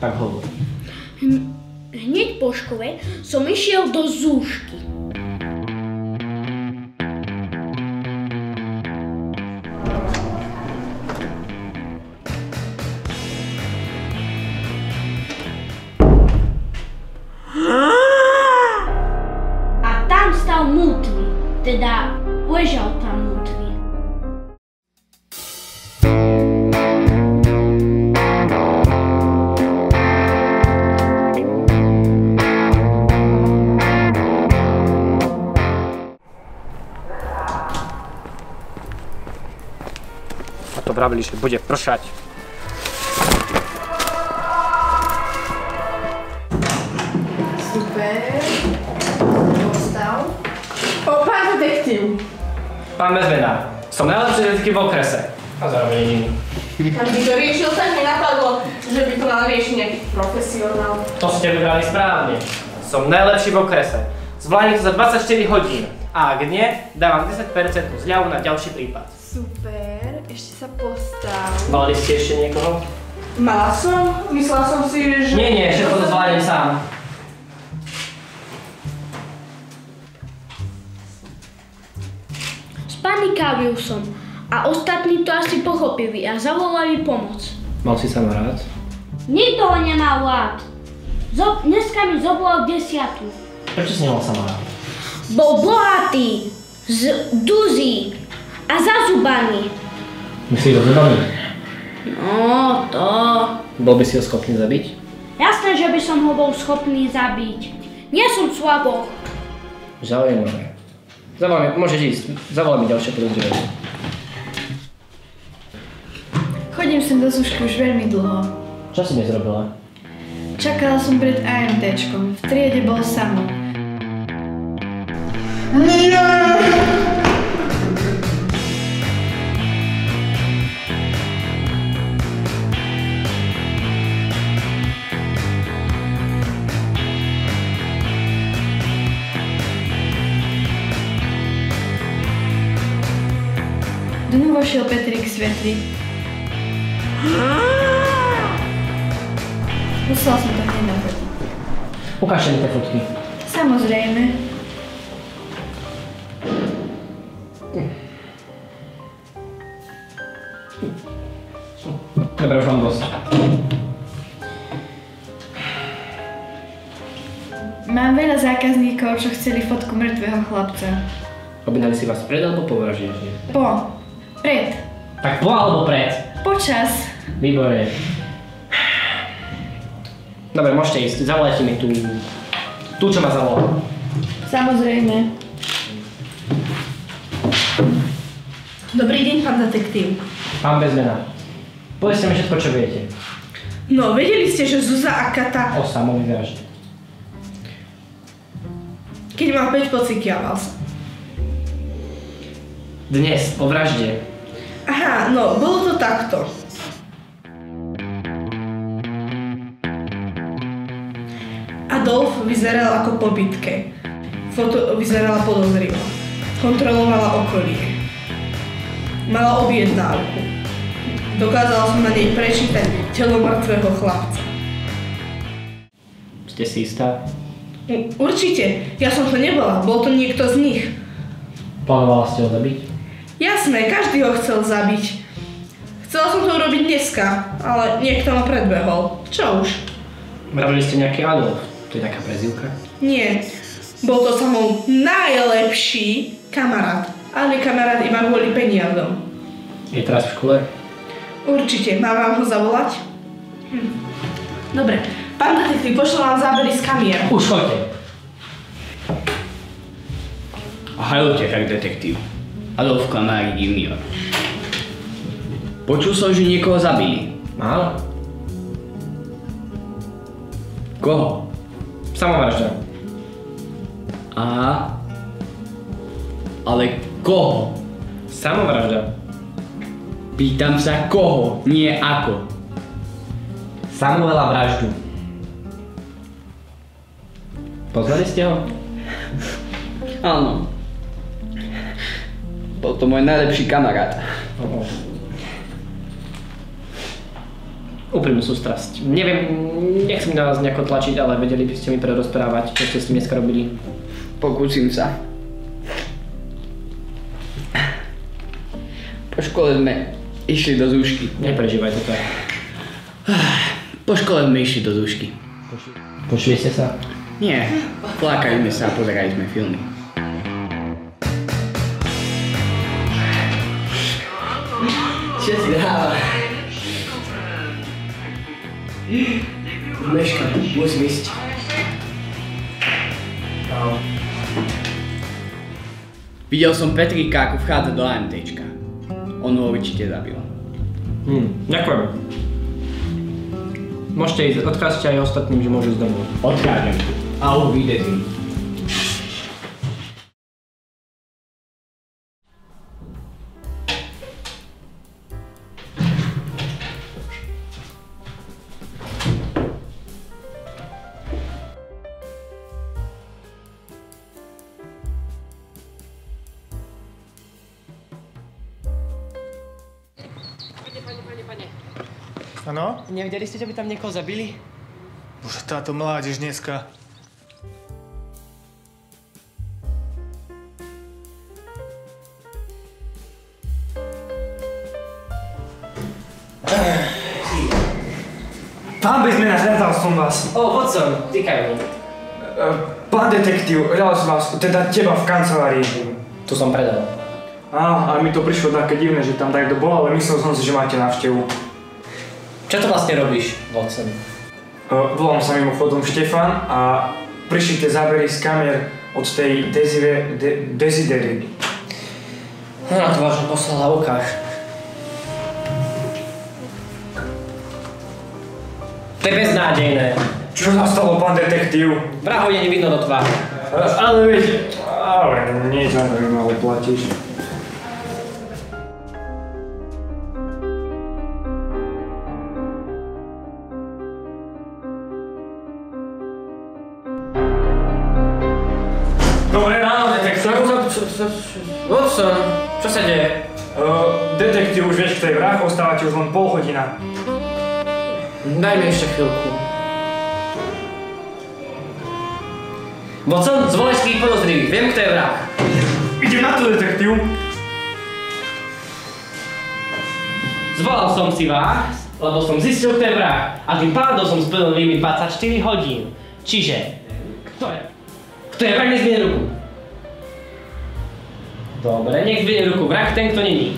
Tak hovor. Hneď po škole som išiel do zúšky. A tam stal mŕtvy, teda ležal tam mŕtvy. To vravili, že bude pršať. Super. Postav. Pán detektív. Pán Bezmena, som najlepší detektív v okrese. A zároveň jediný. Tam by to riešil, tak mi napadlo, že by to mal riešiť nejaký profesionál. To ste vybrali správne. Som najlepší v okrese. Zvládnem to za 24 hodín. A ak nie, dávam 10% zľavu na ďalší prípad. Super, ešte sa postav. Mali ste ešte niekoho? Mala som? Myslela som si, že... Nie, všetko to zvládnem sám. Spanikávil som a ostatní to asi pochopili a zavolali pomoc. Mal si sa rád? Nikto ho nemal rád. Dneska mi zovolal 10. Prečo si nemal sama rád? Bol bohatý, duzý a zazubaný. Myslíš do zubami? No, to... Bol by si ho schopný zabiť? Jasné, že by som ho bol schopný zabiť. Nie som slabo. Zaujímavé. Zavolaj mi, môžeš ísť. Zavolaj mi ďalšie podozrenie. Chodím sem do zúšky už veľmi dlho. Čo si dnes robila? Čakala som pred AMTčkom. V triede bol Samo. Dnu vošiel Petrik Svetlik. Musela som to hneď nafotiť. Ukážte mi tie fotky. Samozrejme. Dobre, už mám dosť. Mám veľa zákazníkov, čo chceli fotku mŕtvého chlapca. Objednali si vás pred alebo po vražde? Po. Pred. Tak po alebo pred? Počas. Výborne. Dobre, môžete ísť. Zavolajte mi tú, čo ma zavolala. Samozrejme. Dobrý deň, pán detektív. Pán Bezmena, povedzte mi všetko, čo viete. No, vedeli ste, že Zuzá a Kata... O samovej vražde. Keď mal 5 pocikiaval sa. Dnes, po vražde. Aha, no, bolo to takto. Adolf vyzeral ako po bitke. Foto vyzerala podozrivo. Kontrolovala okolie. Mala objednávku. Dokázala som na nej prečítať telo mŕtvého chlapca. Ste si istá? Určite, ja som to nebola, bol to niekto z nich. Plánovala ste ho zabiť? Jasné, každý ho chcel zabiť. Chcela som to urobiť dneska, ale niekto ma predbehol. Čo už? Vravili ste nejaký Adolf. To je taká prezývka? Nie, bol to samou najlepší kamarát. Ale kamarát iba kvôli peniazom. Je teraz v škole? Určite, mám vám ho zavolať? Dobre, pán detektív, pošlem vám zábery z kamier. Už choďte. Hajte, herr detektív. Adolf Klamárik junior. Počul som, že niekoho zabili. Áno. Koho? Samovražda. Aha. Ale koho? Samovražda. Pýtam sa koho, nie ako. Samuela vraždu. Poznali ste ho? Áno. Bol to môj najlepší kamarát. úprimnú sústrasť. Neviem, nechcem na vás nejako tlačiť, ale vedeli by ste mi prerozprávať, čo ste s tým dneska robili. Pokúsim sa. Po škole sme išli do zúšky. Neprežívaj toto. Po škole sme išli do zúšky. Počuli ste sa? Nie, flákali sme sa a pozerali sme filmy. Čo si dáva? Meškam, musím ísť. Videl som Petrika, ako vchádza do AMTčka. On ho určite zabil. Ďakujem. Môžete ísť, odkázte aj ostatným, že môžu ísť domov. Odchádzam. Au wiedersehen. Pane. Áno? Nevideli ste, že by tam niekoho zabili? Bože, táto mládež dneska. Pán Bezmena, hľadal som vás. Vodcom, týkaj mi. Pán detektív, hľadal som vás, teda teba v kancelárii. Tu som predal. Á, ale mi to prišlo také divné, že tam takto bol, ale myslel som si, že máte návštevu. Čo to vlastne robíš, Vodcom? Volám sa mimochodom Štefan a prišli tie zábery z kamier od tej Desidery. No na to vážne poslala Lukáš. To je beznádejné. Čo sa stalo, pán detektív? Vrahov je nevidno do tváre. Ale veď, ale nie za ale platíš. Dobré ráno, detektív. Vodcom, čo sa deje? Detektív, už vieš, kto je vrah, ostávate už len pol hodina. Daj mi ešte chvíľku. Vodcom, zvolaj svých podozrivých, viem, kto je vrah. Idem na to, detektív. Zvolal som si vás, lebo som zistil, kto je vrah. A tým pádom som splnil limit 24 hodín. Čiže, kto je? Kto je vrah, nech zdvihne ruku. Dobre, nech zdvihne ruku. Vrah ten, kto není.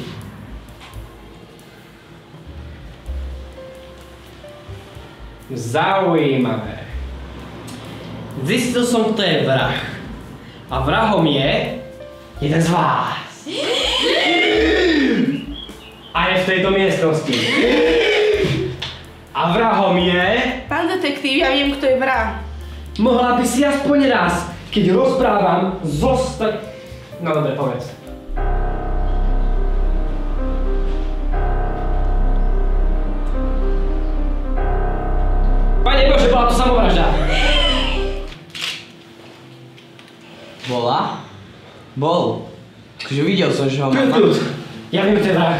Zaujímavé. Zistil som, kto je vrah. A vrahom je jeden z vás. A je v tejto miestnosti. A vrahom je... Pán detektív, ja viem, kto je vrah. Mohla by si aspoň raz, keď rozprávam, zostať... No dobre, povedz. Pane Bože, bola to samovražda. Bola? Bol. Takže videl som, že ho mám... Kľud. Ja viem, kto je vrah.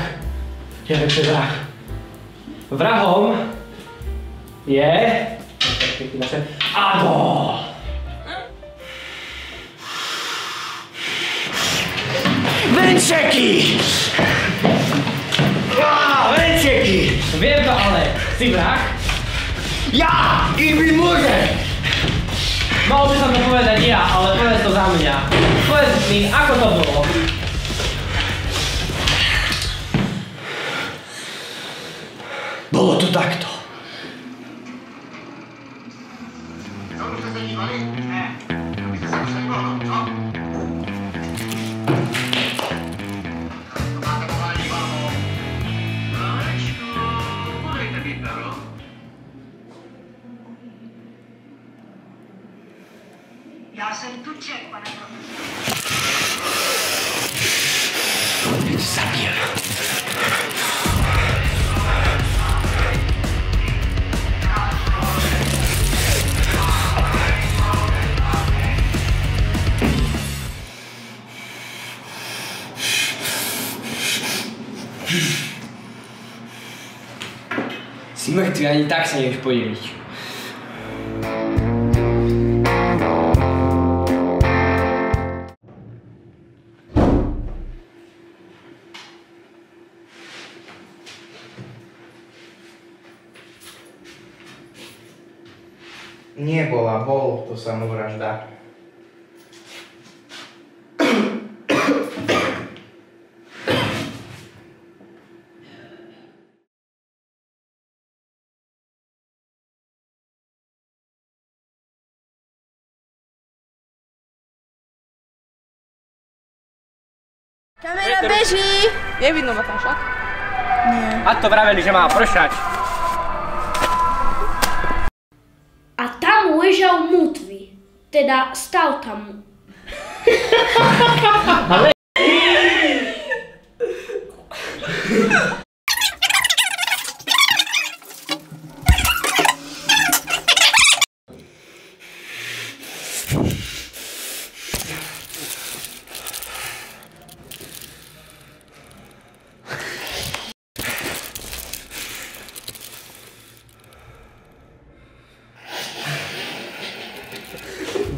Ja viem, kto je vrah. Vrahom je... Adolf. Venčeky! Venčeky! Viem to, ale si vrah? Ja! Kým mi môže! Mal by som to povedať ja, ale povedz to za mňa. Povedz mi, ako to bolo? Bolo to takto. Já jsem tu ček, pane profesor. Zabijem. Si Si mŕtvy, ani tak sa nevieš podeliť. Nebola, bol to samovražda. Kamera beží! Nevidno ma tam však? Nie. A to vraveli, že má pršať. A tam ležal mŕtvy. Teda stal tam.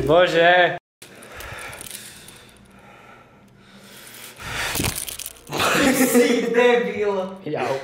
Bože. Si debil. Jau.